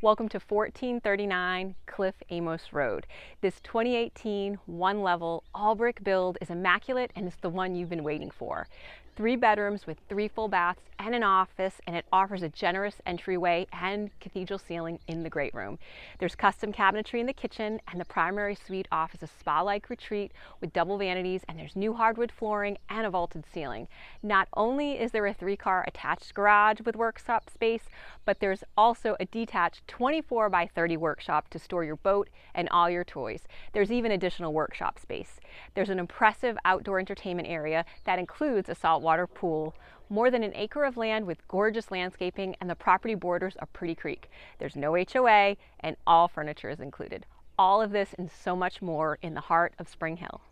Welcome to 1439 Cliff Amos Road. This 2018 one-level all-brick build is immaculate, and it's the one you've been waiting for. 3 bedrooms with 3 full baths and an office, and it offers a generous entryway and cathedral ceiling in the great room. There's custom cabinetry in the kitchen, and the primary suite offers a spa-like retreat with double vanities, and there's new hardwood flooring and a vaulted ceiling. Not only is there a 3-car attached garage with workshop space, but there's also a detached 24 by 30 workshop to store your boat and all your toys. There's even additional workshop space. There's an impressive outdoor entertainment area that includes a saltwater pool, more than an acre of land with gorgeous landscaping, and the property borders a pretty creek. There's no HOA, and all furniture is included. All of this and so much more in the heart of Spring Hill.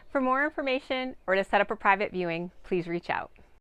For more information or to set up a private viewing, please reach out.